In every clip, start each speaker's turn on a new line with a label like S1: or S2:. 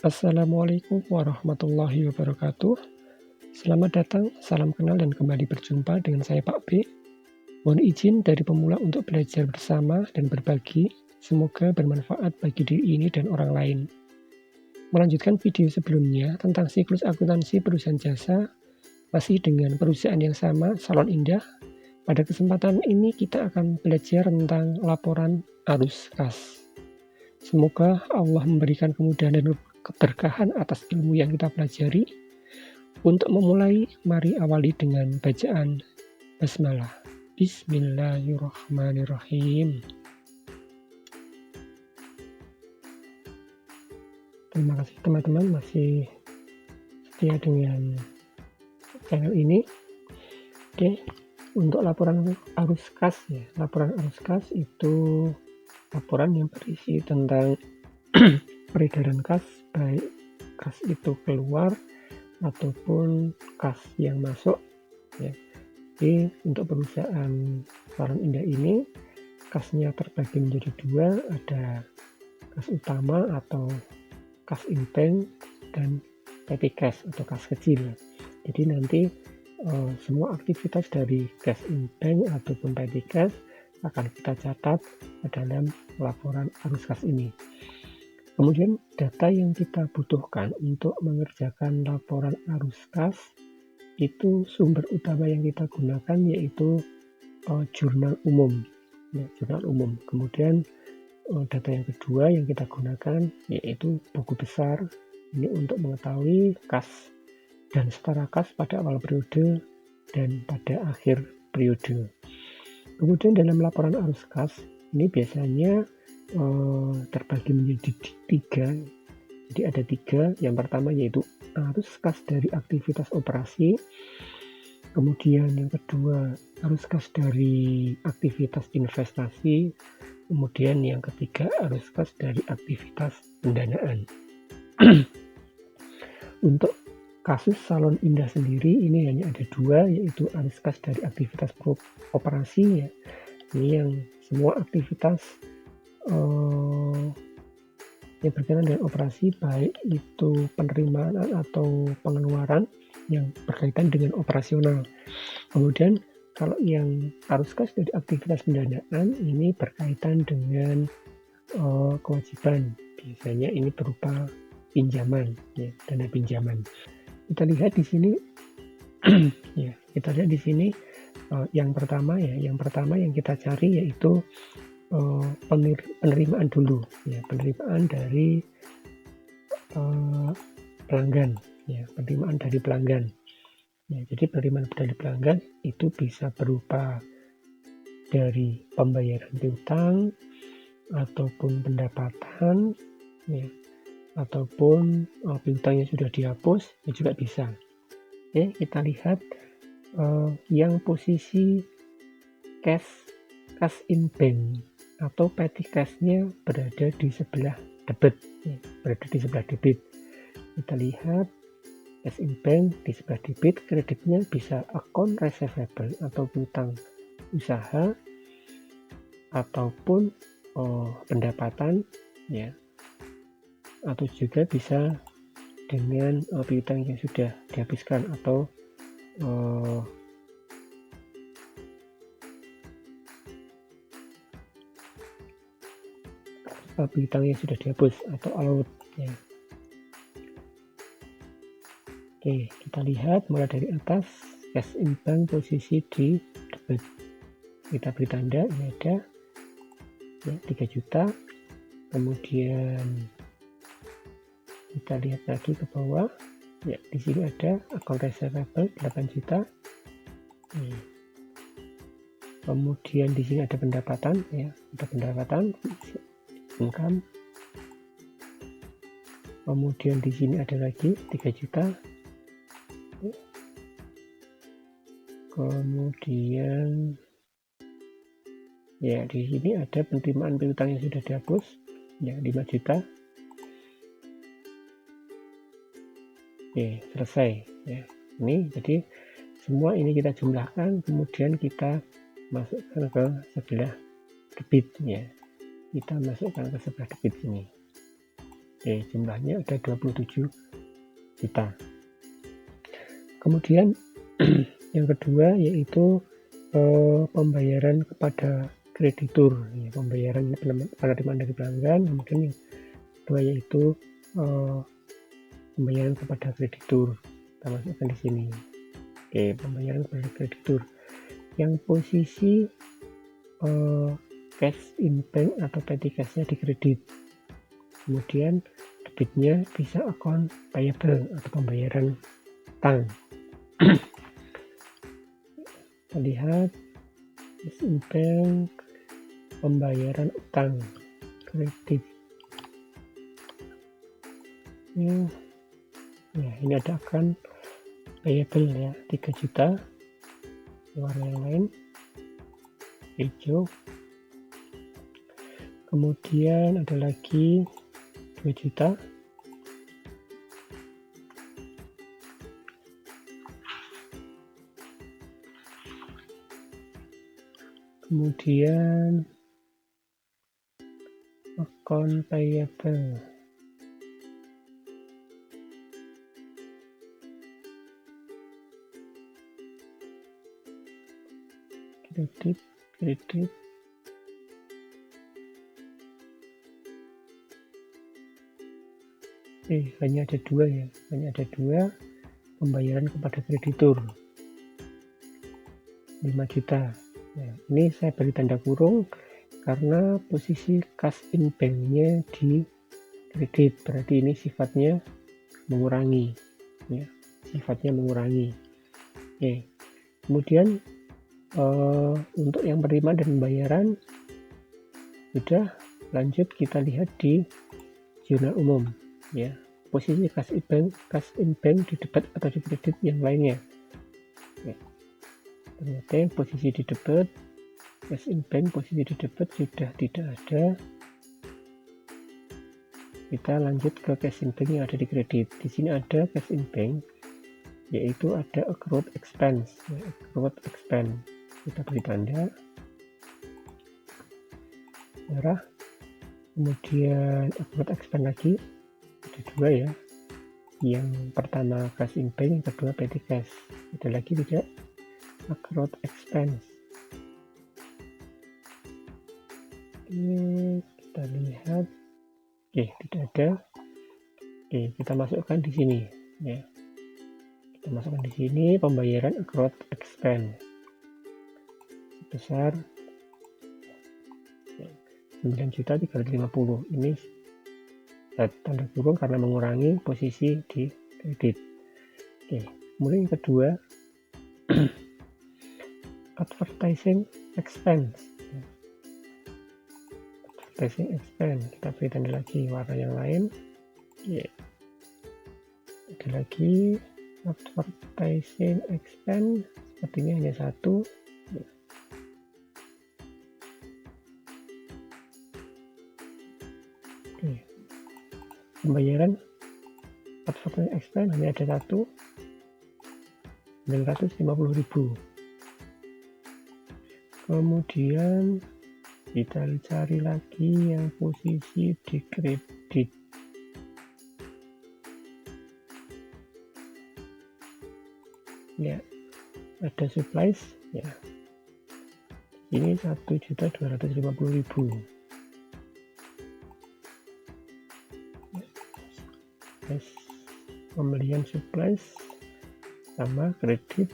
S1: Assalamualaikum warahmatullahi wabarakatuh. Selamat datang, salam kenal dan kembali berjumpa dengan saya Pak B. Mohon izin dari pemula untuk belajar bersama dan berbagi. Semoga bermanfaat bagi diri ini dan orang lain. Melanjutkan video sebelumnya tentang siklus akuntansi perusahaan jasa, masih dengan perusahaan yang sama, Salon Indah. Pada kesempatan ini kita akan belajar tentang laporan arus kas. Semoga Allah memberikan kemudahan dan keberkahan atas ilmu yang kita pelajari. Untuk memulai, mari awali dengan bacaan basmalah. Bismillahirrahmanirrahim. Terima kasih teman-teman masih setia dengan channel ini. Oke, untuk laporan arus kas ya. Laporan arus kas itu laporan yang berisi tentang peredaran kas, baik kas itu keluar ataupun kas yang masuk ya. Jadi untuk perusahaan Salon Indah ini kasnya terbagi menjadi dua, ada kas utama atau kas inbank dan petty cash atau kas kecil. Jadi nanti semua aktivitas dari cash inbank ataupun petty cash akan kita catat dalam laporan arus kas ini. Kemudian data yang kita butuhkan untuk mengerjakan laporan arus kas itu sumber utama yang kita gunakan yaitu jurnal umum ya, jurnal umum. Kemudian data yang kedua yang kita gunakan yaitu buku besar, ini untuk mengetahui kas dan setara kas pada awal periode dan pada akhir periode. Kemudian dalam laporan arus kas ini biasanya terbagi menjadi tiga. Jadi ada tiga. Yang pertama yaitu arus kas dari aktivitas operasi. Kemudian yang kedua arus kas dari aktivitas investasi. Kemudian yang ketiga arus kas dari aktivitas pendanaan. Untuk kasus Salon Indah sendiri ini hanya ada dua, yaitu arus kas dari aktivitas operasi ya. Ini yang semua aktivitas yang berkaitan dengan operasi, baik itu penerimaan atau pengeluaran yang berkaitan dengan operasional. Kemudian kalau yang arus kas dari aktivitas pendanaan ini berkaitan dengan kewajiban, biasanya ini berupa pinjaman ya, dana pinjaman. Kita lihat di sini ya, kita lihat di sini yang pertama yang kita cari yaitu penerimaan dulu ya, penerimaan dari pelanggan ya, penerimaan dari pelanggan ya. Jadi penerimaan dari pelanggan itu bisa berupa dari pembayaran piutang ataupun pendapatan ya, ataupun piutangnya sudah dihapus ya juga bisa. Oke, kita lihat yang posisi kas in bank atau petty cash-nya berada di sebelah debit ya, berada di sebelah debit. Kita lihat cash in bank di sebelah debit, kreditnya bisa account receivable atau piutang usaha ataupun pendapatan ya, atau juga bisa dengan piutang yang sudah dihabiskan atau piutang yang sudah dihapus atau allowed ya. Oke, kita lihat mulai dari atas, cash in bank posisi di debit. Kita beri tanda ini ada ya, 3 juta. Kemudian kita lihat lagi ke bawah ya, di sini ada account receivable 8 juta. Kemudian di sini ada pendapatan ya, ada pendapatan income. Kemudian di sini ada lagi 3 juta. Kemudian ya, di sini ada penerimaan piutang yang sudah dihapus ya, 5 juta. Oke, selesai ya. Ini jadi semua ini kita jumlahkan, kemudian kita masukkan ke sebelah debit ya. Kita masukkan ke sebelah debit ini. Oke, jumlahnya ada 27 juta. Kemudian yang kedua yaitu pembayaran kepada kreditur, ya, pembayaran penerimaan dari pelanggan. Kemudian yang kedua yaitu pembayaran kepada kreditur, kita masukkan di sini. Oke, pembayaran kepada kreditur yang posisi cash in bank atau petty cash-nya di kredit, kemudian debitnya bisa account payable atau pembayaran utang. Kita lihat cash in bank, pembayaran utang, kredit. Ya, ini ada account payable ya, 3 juta. Warna yang lain hijau. Kemudian ada lagi 2 juta. Kemudian account payable, kredit. Hanya ada dua ya, pembayaran kepada kreditur 5 juta. Nah, ini saya beri tanda kurung karena posisi cash in bank-nya di kredit, berarti ini sifatnya mengurangi ya, Oke. Kemudian untuk yang penerimaan dan pembayaran sudah, lanjut kita lihat di jurnal umum ya, posisi cash in bank di debit atau di kredit yang lainnya ya. Ternyata posisi di debit, cash in bank posisi di debit sudah tidak ada. Kita lanjut ke cash in bank yang ada di kredit. Di sini ada cash in bank, yaitu ada accrued expense ya, kita beri tanda merah. Kemudian accrued expense lagi ada dua ya, yang pertama cash in bank, yang kedua petty cash. Ada lagi tidak accrued expense. Kita lihat, tidak ada. Kita masukkan di sini ya, pembayaran accrued expense sebesar 9.350. Ini tanda kurung karena mengurangi posisi di kredit. Kemudian yang kedua advertising expense. Kita beri tanda lagi warna yang lain. Ada lagi advertising expense, sepertinya hanya satu. Pembayaran advertising expense hanya ada satu, 950.000. Kemudian kita cari lagi yang posisi di kredit. Ya, ada supplies ya. Ini 1.250.000. Pembelian supplies sama kredit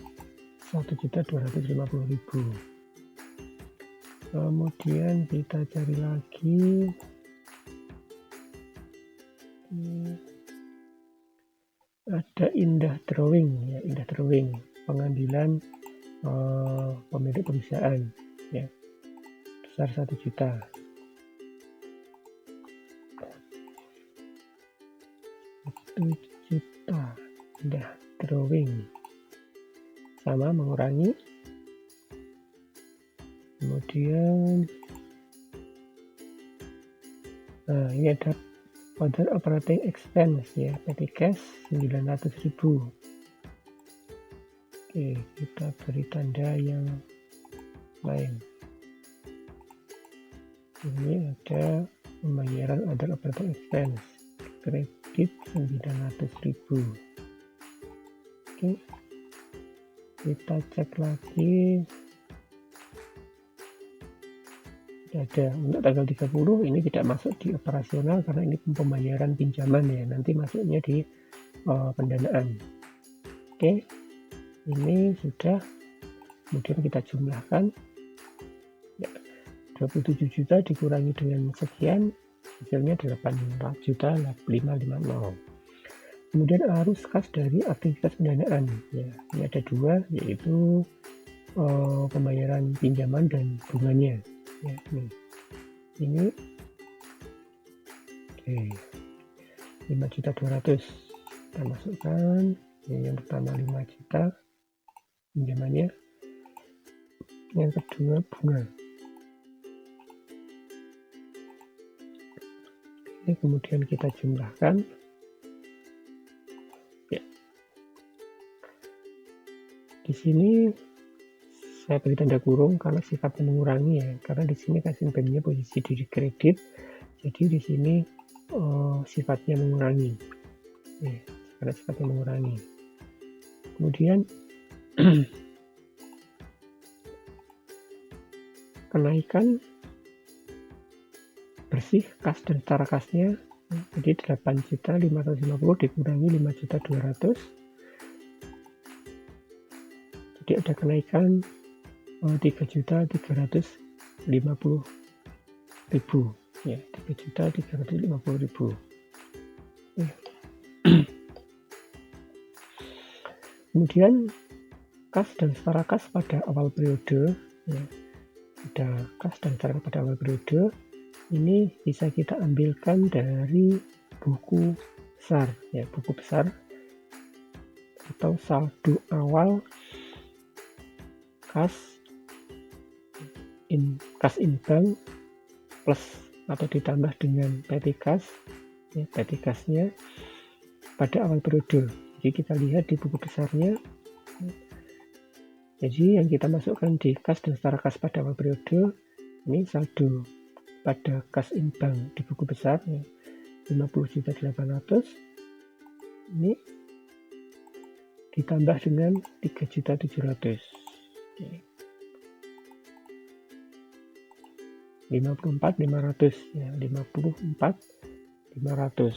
S1: 1.250.000. Kemudian kita cari lagi ada indah drawing ya, pengambilan pemilik perusahaan ya, besar 1 juta. Indah drawing sama mengurangi. Kemudian ini ada other operating expense ya, petty cash 900.000. Kita beri tanda yang lain. Ini ada pembayaran other operating expense kredit 900.000. Oke, kita cek lagi. Ada untuk tanggal 30 ini tidak masuk di operasional karena ini pembayaran pinjaman ya, nanti masuknya di pendanaan. Oke, ini sudah. Kemudian kita jumlahkan ya, 27 juta dikurangi dengan sekian, hasilnya 8.550.000. Kemudian arus kas dari aktivitas pendanaan ya, ini ada dua, yaitu pembayaran pinjaman dan bunganya ya, ini oke, 5.200.000 kita masukkan. Ini yang pertama 5 juta pinjamannya, yang kedua bunga. Ini kemudian kita jumlahkan ya. Di sini saya beri tanda kurung karena sifatnya mengurangi ya, karena di sini Cash-in Bank-nya posisi di kredit, jadi di sini sifatnya mengurangi ya, karena sifatnya mengurangi. Kemudian kenaikan bersih kas dan setara kasnya, jadi 8.550.000 dikurangi 5.200.000, jadi ada kenaikan 3.350.000 ya, 3.350.000 ya. Kemudian kas dan setara kas pada awal periode ya, ada kas dan setara pada awal periode. Ini bisa kita ambilkan dari buku besar ya, buku besar atau saldo awal kas in bank plus atau ditambah dengan petty cash ya, petty cash-nya pada awal periode. Jadi kita lihat di buku besarnya. Jadi yang kita masukkan di kas dan setara kas pada awal periode, ini saldo pada cash in bank di buku besar ya, 50.800.000, ini ditambah dengan 3.700.000 oke. 54.500 ya, 54.500.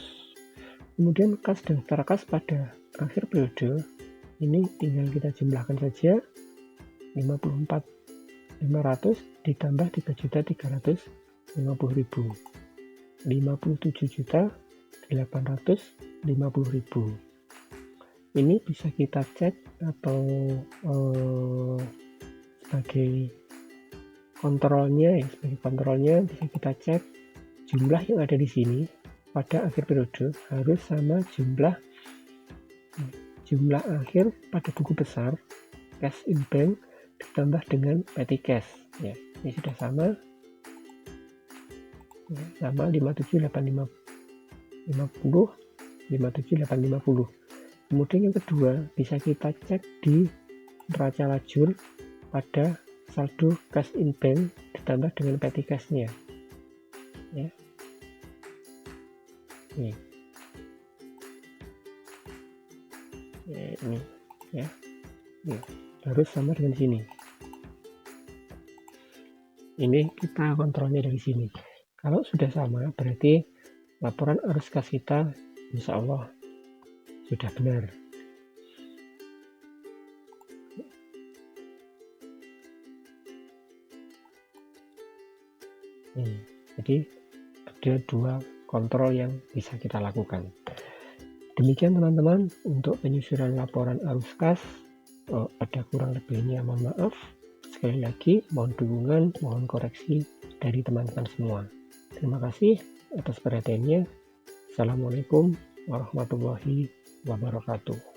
S1: Kemudian kas dan setara kas pada akhir periode, ini tinggal kita jumlahkan saja, 54.500 ditambah 3.350.000, 57.850.000. Ini bisa kita cek atau sebagai kontrolnya ya, sebagai kontrolnya bisa kita cek jumlah yang ada di sini pada akhir periode harus sama jumlah akhir pada buku besar cash in bank ditambah dengan petty cash ya, ini sudah sama ya, sama 57.850. Kemudian yang kedua bisa kita cek di neraca lajur pada saldo cash in bank ditambah dengan petty cash-nya ya. Ini ya, ini harus sama dengan sini. Ini kita kontrolnya dari sini. Kalau sudah sama berarti laporan arus kas kita insya Allah sudah benar. Jadi ada dua kontrol yang bisa kita lakukan. Demikian teman-teman untuk penyusunan laporan arus kas. Ada kurang lebihnya mohon maaf. Sekali lagi mohon dukungan, mohon koreksi dari teman-teman semua. Terima kasih atas perhatiannya. Assalamualaikum warahmatullahi wabarakatuh.